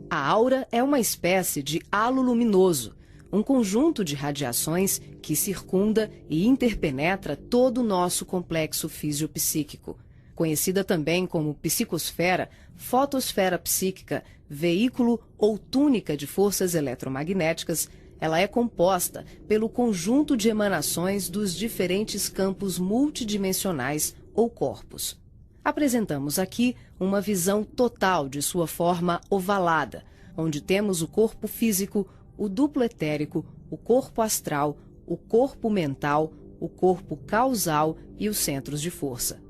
A aura é uma espécie de halo luminoso, um conjunto de radiações que circunda e interpenetra todo o nosso complexo fisiopsíquico. Conhecida também como psicosfera, fotosfera psíquica, veículo ou túnica de forças eletromagnéticas, ela é composta pelo conjunto de emanações dos diferentes campos multidimensionais ou corpos. Apresentamos aqui uma visão total de sua forma ovalada, onde temos o corpo físico, o duplo etérico, o corpo astral, o corpo mental, o corpo causal e os centros de força.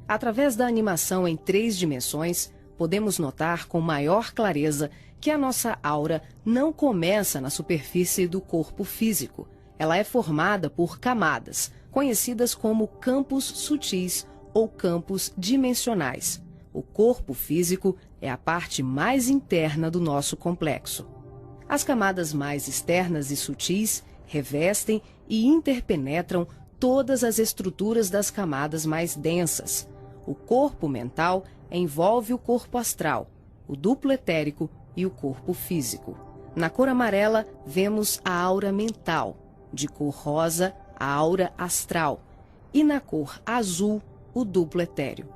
Através da animação em 3 dimensões, podemos notar com maior clareza que a nossa aura não começa na superfície do corpo físico. Ela é formada por camadas, conhecidas como campos sutis ou campos dimensionais. O corpo físico é a parte mais interna do nosso complexo. As camadas mais externas e sutis revestem e interpenetram todas as estruturas das camadas mais densas. O corpo mental envolve o corpo astral, o duplo etérico e o corpo físico. Na cor amarela, vemos a aura mental, de cor rosa, a aura astral, e na cor azul, o duplo etéreo.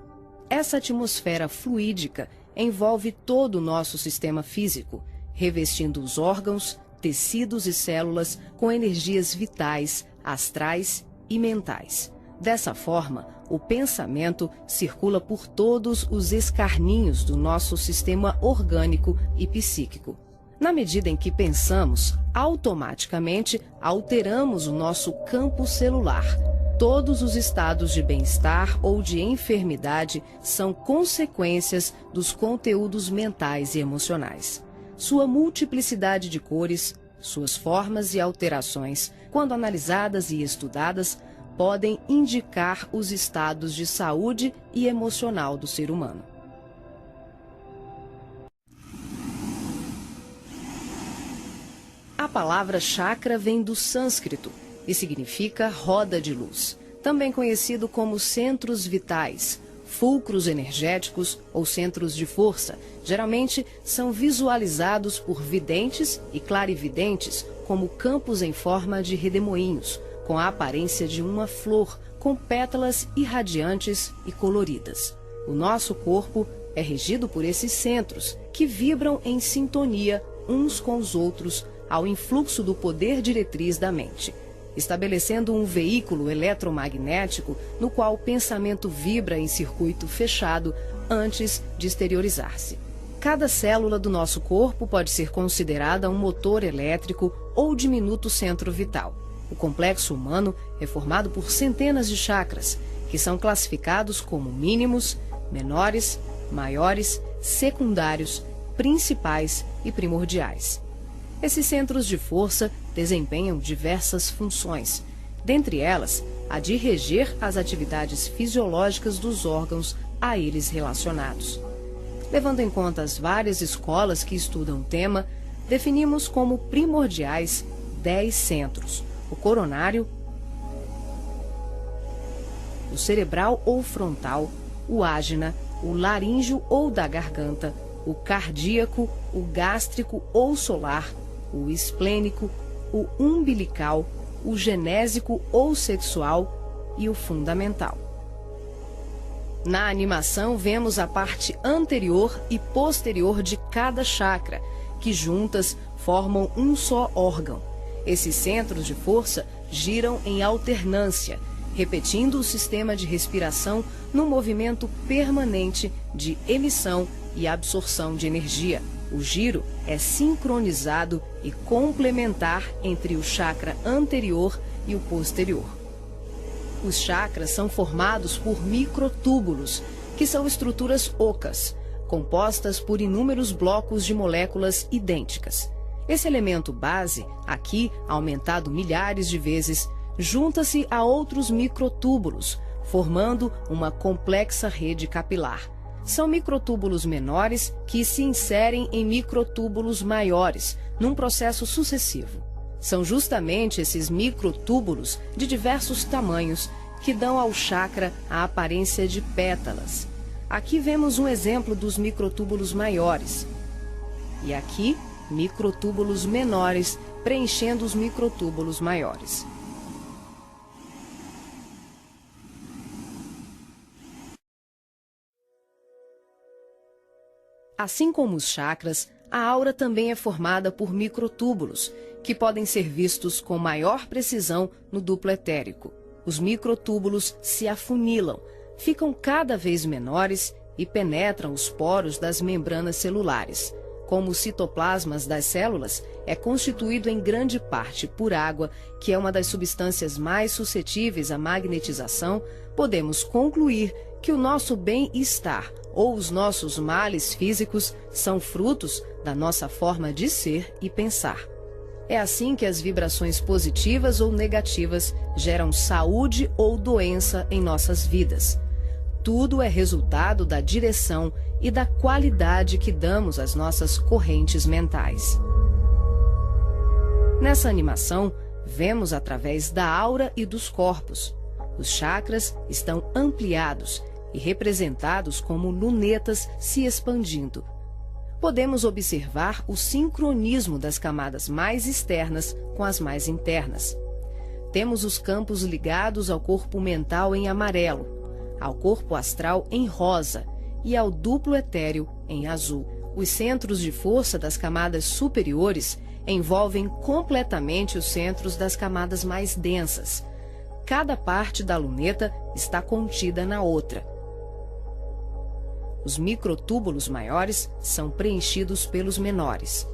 Essa atmosfera fluídica envolve todo o nosso sistema físico, revestindo os órgãos, tecidos e células com energias vitais, astrais e mentais. Dessa forma, o pensamento circula por todos os escarninhos do nosso sistema orgânico e psíquico. Na medida em que pensamos, automaticamente alteramos o nosso campo celular. Todos os estados de bem-estar ou de enfermidade são consequências dos conteúdos mentais e emocionais. Sua multiplicidade de cores, suas formas e alterações, quando analisadas e estudadas, podem indicar os estados de saúde e emocional do ser humano. A palavra chakra vem do sânscrito e significa roda de luz, também conhecido como centros vitais, fulcros energéticos ou centros de força. Geralmente são visualizados por videntes e clarividentes como campos em forma de redemoinhos, com a aparência de uma flor, com pétalas irradiantes e coloridas. O nosso corpo é regido por esses centros, que vibram em sintonia uns com os outros ao influxo do poder diretriz da mente, estabelecendo um veículo eletromagnético no qual o pensamento vibra em circuito fechado antes de exteriorizar-se. Cada célula do nosso corpo pode ser considerada um motor elétrico ou diminuto centro vital. O complexo humano é formado por centenas de chakras, que são classificados como mínimos, menores, maiores, secundários, principais e primordiais. Esses centros de força desempenham diversas funções, dentre elas a de reger as atividades fisiológicas dos órgãos a eles relacionados. Levando em conta as várias escolas que estudam o tema, definimos como primordiais 10 centros: o coronário, o cerebral ou frontal, o ágina, o laríngeo ou da garganta, o cardíaco, o gástrico ou solar, o esplênico, o umbilical, o genésico ou sexual e o fundamental. Na animação, vemos a parte anterior e posterior de cada chakra, que juntas formam um só órgão. Esses centros de força giram em alternância, repetindo o sistema de respiração num movimento permanente de emissão e absorção de energia. O giro é sincronizado e complementar entre o chakra anterior e o posterior. Os chakras são formados por microtúbulos, que são estruturas ocas, compostas por inúmeros blocos de moléculas idênticas. Esse elemento base, aqui aumentado milhares de vezes, junta-se a outros microtúbulos, formando uma complexa rede capilar. São microtúbulos menores que se inserem em microtúbulos maiores, num processo sucessivo. São justamente esses microtúbulos de diversos tamanhos que dão ao chakra a aparência de pétalas. Aqui vemos um exemplo dos microtúbulos maiores. e aqui microtúbulos menores preenchendo os microtúbulos maiores. Assim como os chakras, a aura também é formada por microtúbulos, que podem ser vistos com maior precisão no duplo etérico. Os microtúbulos se afunilam, ficam cada vez menores e penetram os poros das membranas celulares. Como os citoplasmas das células é constituído em grande parte por água, que é uma das substâncias mais suscetíveis à magnetização, podemos concluir que o nosso bem-estar ou os nossos males físicos são frutos da nossa forma de ser e pensar. É assim que as vibrações positivas ou negativas geram saúde ou doença em nossas vidas. Tudo é resultado da direção e da qualidade que damos às nossas correntes mentais. Nessa animação, vemos através da aura e dos corpos. Os chakras estão ampliados e representados como lunetas se expandindo. Podemos observar o sincronismo das camadas mais externas com as mais internas. Temos os campos ligados ao corpo mental em amarelo, ao corpo astral em rosa e ao duplo etéreo em azul. Os centros de força das camadas superiores envolvem completamente os centros das camadas mais densas. Cada parte da luneta está contida na outra. Os microtúbulos maiores são preenchidos pelos menores.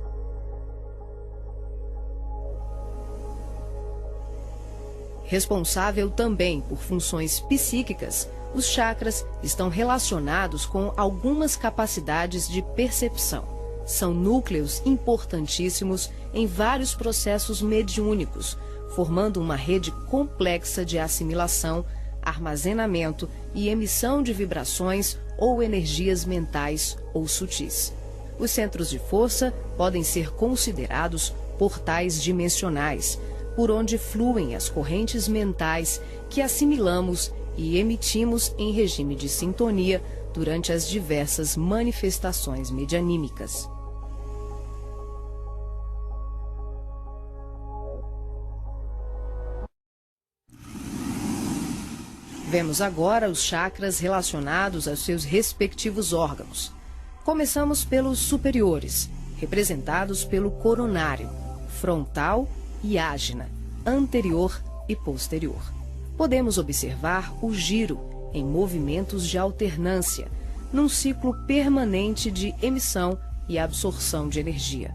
Responsável também por funções psíquicas, os chakras estão relacionados com algumas capacidades de percepção. São núcleos importantíssimos em vários processos mediúnicos, formando uma rede complexa de assimilação, armazenamento e emissão de vibrações ou energias mentais ou sutis. Os centros de força podem ser considerados portais dimensionais, por onde fluem as correntes mentais que assimilamos e emitimos em regime de sintonia durante as diversas manifestações medianímicas. Vemos agora os chakras relacionados aos seus respectivos órgãos. Começamos pelos superiores, representados pelo coronário, frontal e ágina, anterior e posterior. Podemos observar o giro em movimentos de alternância, num ciclo permanente de emissão e absorção de energia.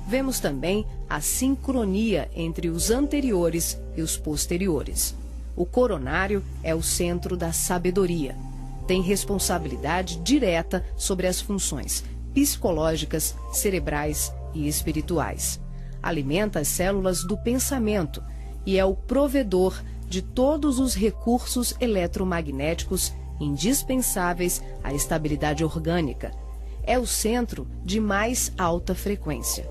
Vemos também a sincronia entre os anteriores e os posteriores. O coronário é o centro da sabedoria. Tem responsabilidade direta sobre as funções psicológicas, cerebrais e espirituais. Alimenta as células do pensamento e é o provedor de todos os recursos eletromagnéticos indispensáveis à estabilidade orgânica. É o centro de mais alta frequência.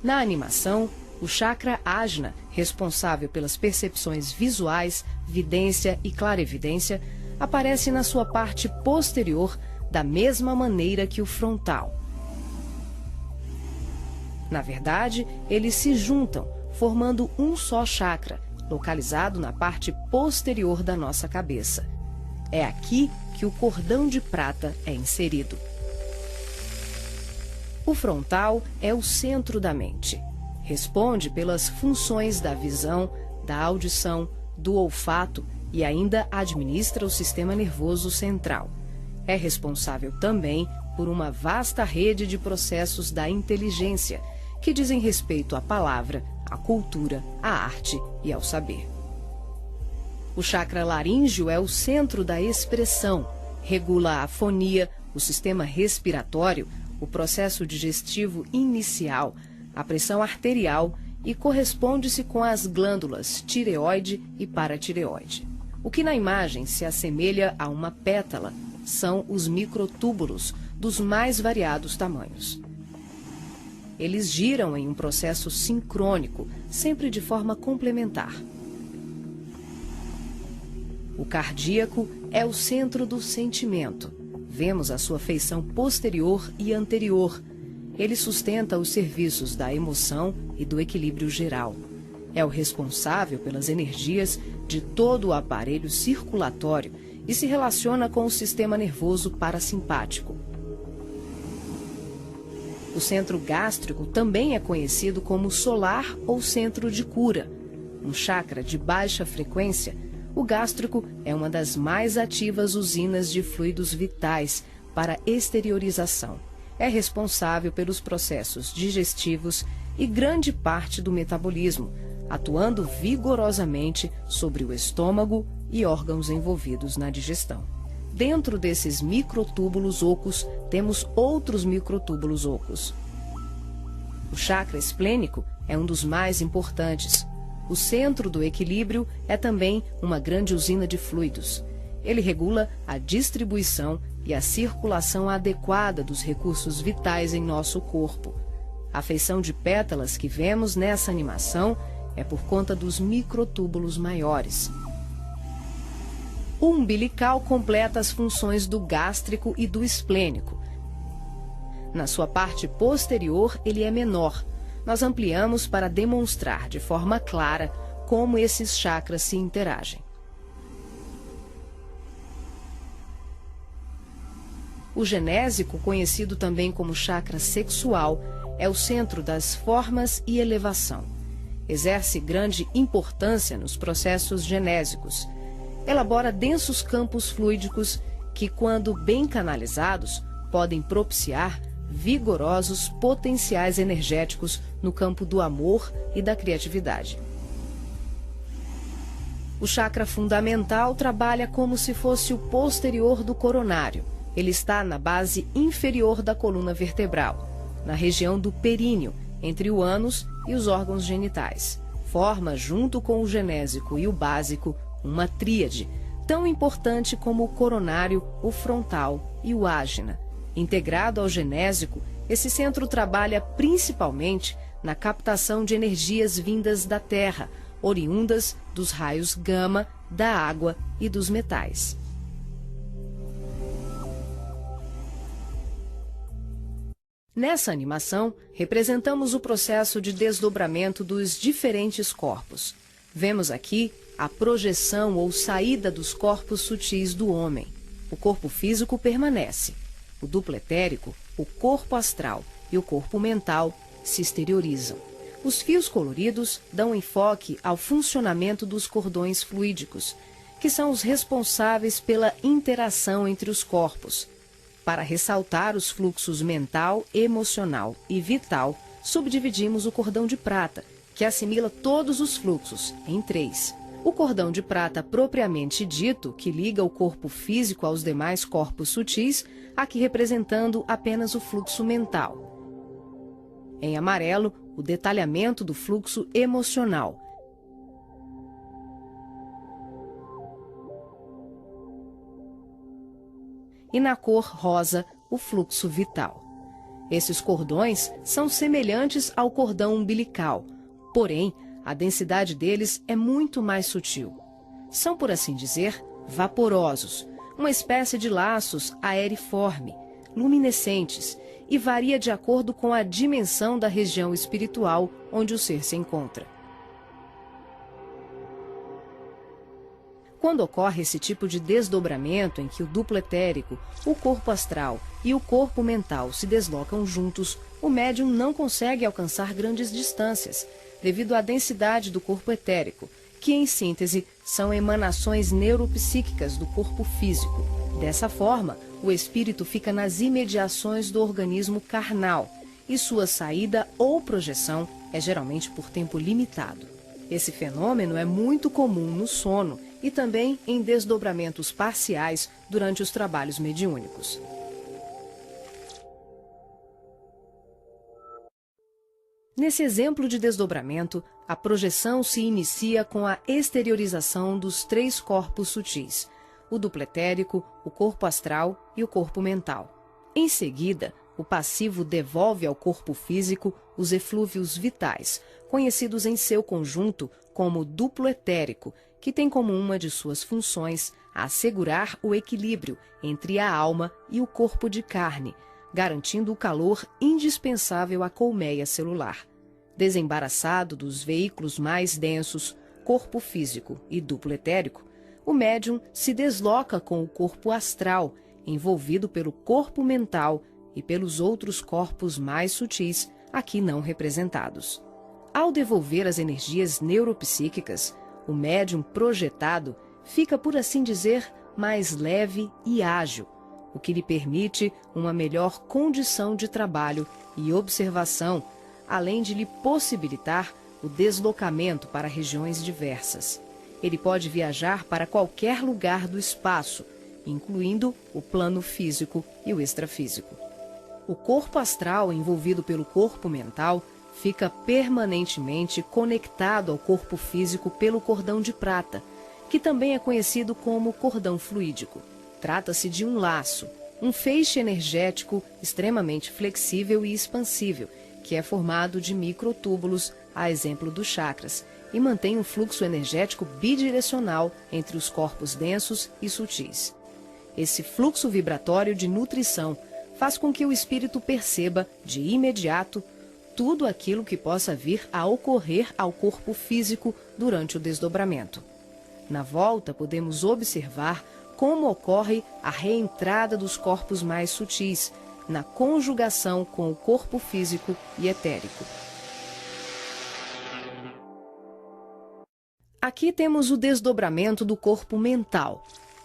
Na animação, o chakra ágina, responsável pelas percepções visuais, vidência e clarevidência, aparece na sua parte posterior da mesma maneira que o frontal. Na verdade, eles se juntam, formando um só chakra, localizado na parte posterior da nossa cabeça. É aqui que o cordão de prata é inserido. O frontal é o centro da mente. Responde pelas funções da visão, da audição, do olfato e ainda administra o sistema nervoso central. É responsável também por uma vasta rede de processos da inteligência, que dizem respeito à palavra, à cultura, à arte e ao saber. O chakra laríngeo é o centro da expressão, regula a fonia, o sistema respiratório, o processo digestivo inicial, a pressão arterial e corresponde-se com as glândulas tireoide e paratireoide. O que na imagem se assemelha a uma pétala são os microtúbulos dos mais variados tamanhos. Eles giram em um processo sincrônico, sempre de forma complementar. O cardíaco é o centro do sentimento. vemos a sua feição posterior e anterior. Ele sustenta os serviços da emoção e do equilíbrio geral. É o responsável pelas energias de todo o aparelho circulatório e se relaciona com o sistema nervoso parasimpático. O centro gástrico também é conhecido como solar ou centro de cura. Um chakra de baixa frequência, o gástrico é uma das mais ativas usinas de fluidos vitais para exteriorização. É responsável pelos processos digestivos e grande parte do metabolismo, atuando vigorosamente sobre o estômago e órgãos envolvidos na digestão. Dentro desses microtúbulos ocos, temos outros microtúbulos ocos. O chakra esplênico é um dos mais importantes. O centro do equilíbrio é também uma grande usina de fluidos. Ele regula a distribuição e a circulação adequada dos recursos vitais em nosso corpo. A feição de pétalas que vemos nessa animação é por conta dos microtúbulos maiores. O umbilical completa as funções do gástrico e do esplênico. Na sua parte posterior, ele é menor. Nós ampliamos para demonstrar de forma clara como esses chakras se interagem. O genésico, conhecido também como chakra sexual, é o centro das formas e elevação. Exerce grande importância nos processos genésicos. Elabora densos campos fluídicos que, quando bem canalizados, podem propiciar vigorosos potenciais energéticos no campo do amor e da criatividade. O chakra fundamental trabalha como se fosse o posterior do coronário. Ele está na base inferior da coluna vertebral, na região do períneo, entre o ânus e os órgãos genitais. Forma, junto com o genésico e o básico, uma tríade, tão importante como o coronário, o frontal e o ágina. Integrado ao genésico, esse centro trabalha principalmente na captação de energias vindas da Terra, oriundas dos raios gama, da água e dos metais. Nessa animação, representamos o processo de desdobramento dos diferentes corpos. Vemos aqui a projeção ou saída dos corpos sutis do homem. O corpo físico permanece. O duplo etérico, o corpo astral e o corpo mental se exteriorizam. Os fios coloridos dão enfoque ao funcionamento dos cordões fluídicos, que são os responsáveis pela interação entre os corpos. Para ressaltar os fluxos mental, emocional e vital, subdividimos o cordão de prata, que assimila todos os fluxos, em 3. O cordão de prata propriamente dito, que liga o corpo físico aos demais corpos sutis, aqui representando apenas o fluxo mental. Em amarelo, o detalhamento do fluxo emocional. E na cor rosa, o fluxo vital. Esses cordões são semelhantes ao cordão umbilical, porém, a densidade deles é muito mais sutil. São, por assim dizer, vaporosos, uma espécie de laços aeriforme, luminescentes, e varia de acordo com a dimensão da região espiritual onde o ser se encontra. Quando ocorre esse tipo de desdobramento em que o duplo etérico, o corpo astral e o corpo mental se deslocam juntos, o médium não consegue alcançar grandes distâncias, devido à densidade do corpo etérico, que, em síntese, são emanações neuropsíquicas do corpo físico. Dessa forma, o espírito fica nas imediações do organismo carnal, e sua saída ou projeção é geralmente por tempo limitado. Esse fenômeno é muito comum no sono e também em desdobramentos parciais durante os trabalhos mediúnicos. Nesse exemplo de desdobramento, a projeção se inicia com a exteriorização dos 3 corpos sutis, o duplo etérico, o corpo astral e o corpo mental. Em seguida, o passivo devolve ao corpo físico os eflúvios vitais, conhecidos em seu conjunto como duplo etérico, que tem como uma de suas funções a assegurar o equilíbrio entre a alma e o corpo de carne, garantindo o calor indispensável à colmeia celular. Desembaraçado dos veículos mais densos, corpo físico e duplo etérico, o médium se desloca com o corpo astral, envolvido pelo corpo mental e pelos outros corpos mais sutis, aqui não representados. Ao devolver as energias neuropsíquicas, o médium projetado fica, por assim dizer, mais leve e ágil, o que lhe permite uma melhor condição de trabalho e observação, além de lhe possibilitar o deslocamento para regiões diversas. Ele pode viajar para qualquer lugar do espaço, incluindo o plano físico e o extrafísico. O corpo astral, envolvido pelo corpo mental, fica permanentemente conectado ao corpo físico pelo cordão de prata, que também é conhecido como cordão fluídico. Trata-se de um laço, um feixe energético extremamente flexível e expansível, que é formado de microtúbulos, a exemplo dos chakras, e mantém um fluxo energético bidirecional entre os corpos densos e sutis. Esse fluxo vibratório de nutrição faz com que o espírito perceba, de imediato, tudo aquilo que possa vir a ocorrer ao corpo físico durante o desdobramento. Na volta, podemos observar como ocorre a reentrada dos corpos mais sutis, na conjugação com o corpo físico e etérico. Aqui temos o desdobramento do corpo mental.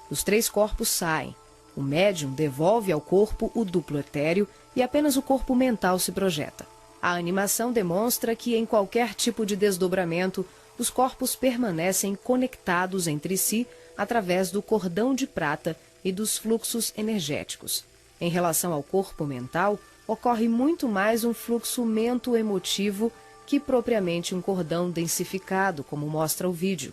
Os 3 corpos saem. O médium devolve ao corpo o duplo etéreo e apenas o corpo mental se projeta. A animação demonstra que, em qualquer tipo de desdobramento, os corpos permanecem conectados entre si através do cordão de prata e dos fluxos energéticos. Em relação ao corpo mental, ocorre muito mais um fluxo mento-emotivo que propriamente um cordão densificado, como mostra o vídeo.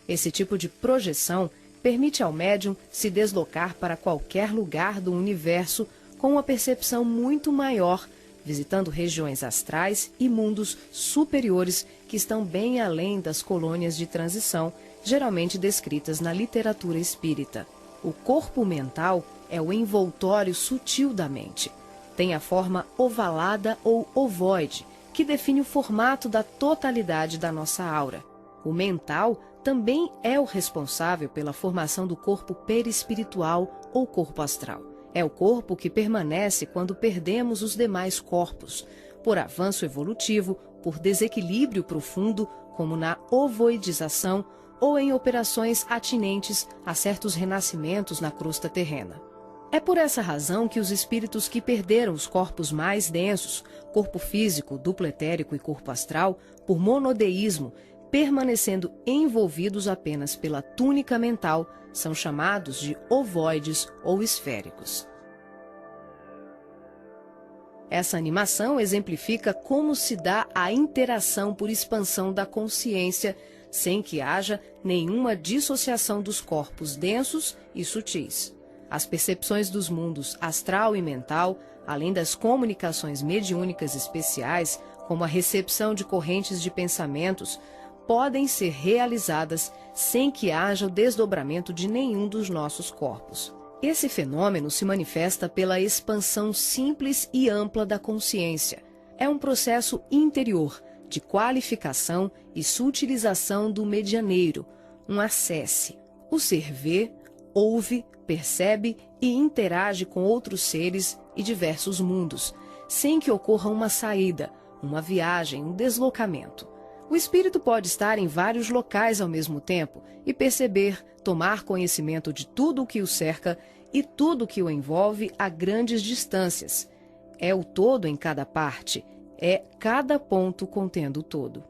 Esse tipo de projeção permite ao médium se deslocar para qualquer lugar do universo com uma percepção muito maior, visitando regiões astrais e mundos superiores que estão bem além das colônias de transição, geralmente descritas na literatura espírita. O corpo mental é o envoltório sutil da mente. Tem a forma ovalada ou ovoide, que define o formato da totalidade da nossa aura. O mental também é o responsável pela formação do corpo perispiritual ou corpo astral. É o corpo que permanece quando perdemos os demais corpos, por avanço evolutivo, por desequilíbrio profundo, como na ovoidização, ou em operações atinentes a certos renascimentos na crosta terrena. É por essa razão que os espíritos que perderam os corpos mais densos, corpo físico, duplo etérico e corpo astral, por monodeísmo, permanecendo envolvidos apenas pela túnica mental, são chamados de ovoides ou esféricos. Essa animação exemplifica como se dá a interação por expansão da consciência, sem que haja nenhuma dissociação dos corpos densos e sutis. As percepções dos mundos astral e mental, além das comunicações mediúnicas especiais, como a recepção de correntes de pensamentos, podem ser realizadas sem que haja o desdobramento de nenhum dos nossos corpos. Esse fenômeno se manifesta pela expansão simples e ampla da consciência. É um processo interior, de qualificação e sutilização do medianeiro, um acesse. O ser vê, ouve, percebe e interage com outros seres e diversos mundos, sem que ocorra uma saída, uma viagem, um deslocamento. O espírito pode estar em vários locais ao mesmo tempo e perceber, tomar conhecimento de tudo o que o cerca e tudo o que o envolve a grandes distâncias. É o todo em cada parte, é cada ponto contendo o todo.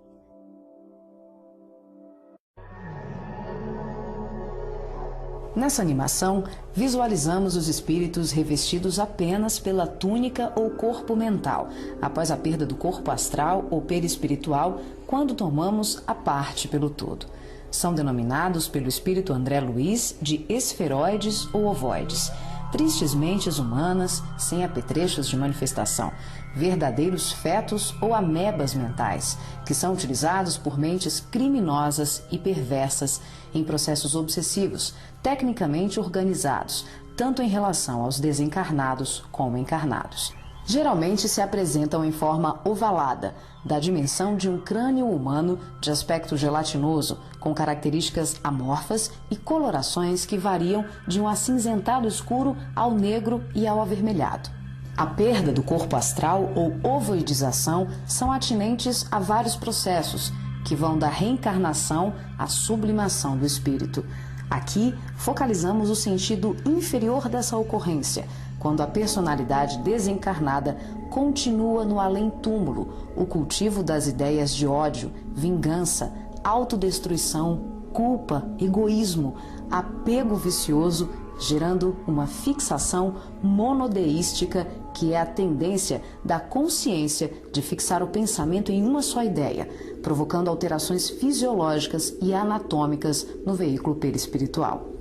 Nessa animação, visualizamos os espíritos revestidos apenas pela túnica ou corpo mental, após a perda do corpo astral ou perispiritual, quando tomamos a parte pelo todo. São denominados pelo espírito André Luiz de esferoides ou ovoides. tristes mentes humanas sem apetrechos de manifestação, verdadeiros fetos ou amebas mentais, que são utilizados por mentes criminosas e perversas em processos obsessivos, tecnicamente organizados, tanto em relação aos desencarnados como encarnados. Geralmente se apresentam em forma ovalada, da dimensão de um crânio humano de aspecto gelatinoso, com características amorfas e colorações que variam de um acinzentado escuro ao negro e ao avermelhado. A perda do corpo astral ou ovoidização são atinentes a vários processos, que vão da reencarnação à sublimação do espírito. Aqui, focalizamos o sentido inferior dessa ocorrência, quando a personalidade desencarnada continua no além-túmulo, o cultivo das ideias de ódio, vingança, autodestruição, culpa, egoísmo, apego vicioso, gerando uma fixação monodeística, que é a tendência da consciência de fixar o pensamento em uma só ideia, provocando alterações fisiológicas e anatômicas no veículo perispiritual.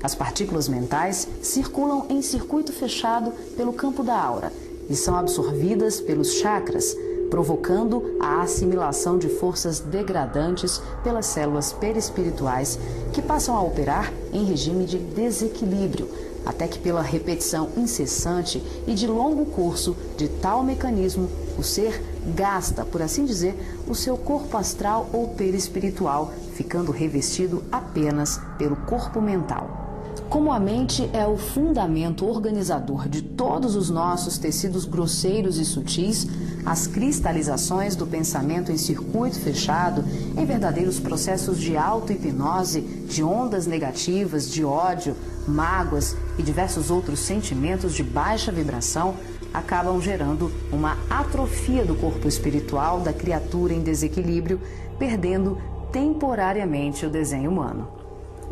As partículas mentais circulam em circuito fechado pelo campo da aura e são absorvidas pelos chakras, provocando a assimilação de forças degradantes pelas células perispirituais, que passam a operar em regime de desequilíbrio, até que pela repetição incessante e de longo curso de tal mecanismo, o ser gasta, por assim dizer, o seu corpo astral ou perispiritual, ficando revestido apenas pelo corpo mental. Como a mente é o fundamento organizador de todos os nossos tecidos grosseiros e sutis, as cristalizações do pensamento em circuito fechado, em verdadeiros processos de auto-hipnose, de ondas negativas, de ódio, mágoas e diversos outros sentimentos de baixa vibração, acabam gerando uma atrofia do corpo espiritual da criatura em desequilíbrio, perdendo temporariamente o desenho humano.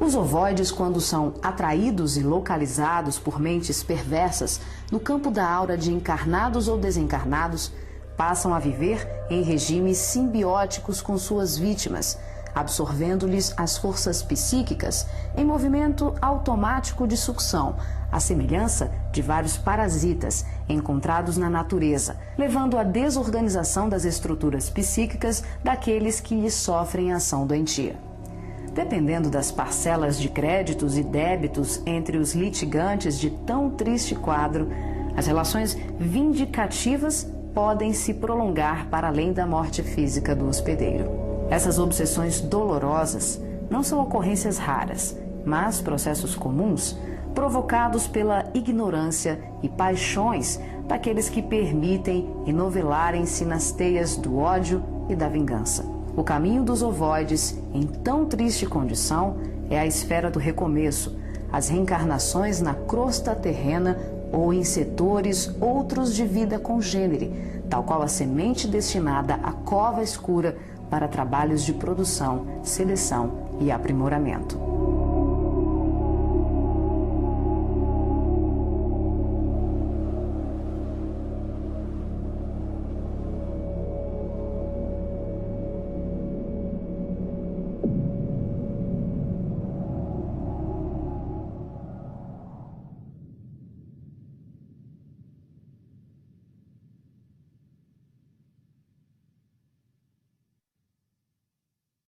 Os ovoides, quando são atraídos e localizados por mentes perversas no campo da aura de encarnados ou desencarnados, passam a viver em regimes simbióticos com suas vítimas, absorvendo-lhes as forças psíquicas em movimento automático de sucção, à semelhança de vários parasitas encontrados na natureza, levando à desorganização das estruturas psíquicas daqueles que lhes sofrem ação doentia. Dependendo das parcelas de créditos e débitos entre os litigantes de tão triste quadro, as relações vindicativas podem se prolongar para além da morte física do hospedeiro. Essas obsessões dolorosas não são ocorrências raras, mas processos comuns provocados pela ignorância e paixões daqueles que permitem enovelarem-se nas teias do ódio e da vingança. O caminho dos ovoides, em tão triste condição, é a esfera do recomeço, as reencarnações na crosta terrena ou em setores outros de vida congênere, tal qual a semente destinada à cova escura para trabalhos de produção, seleção e aprimoramento.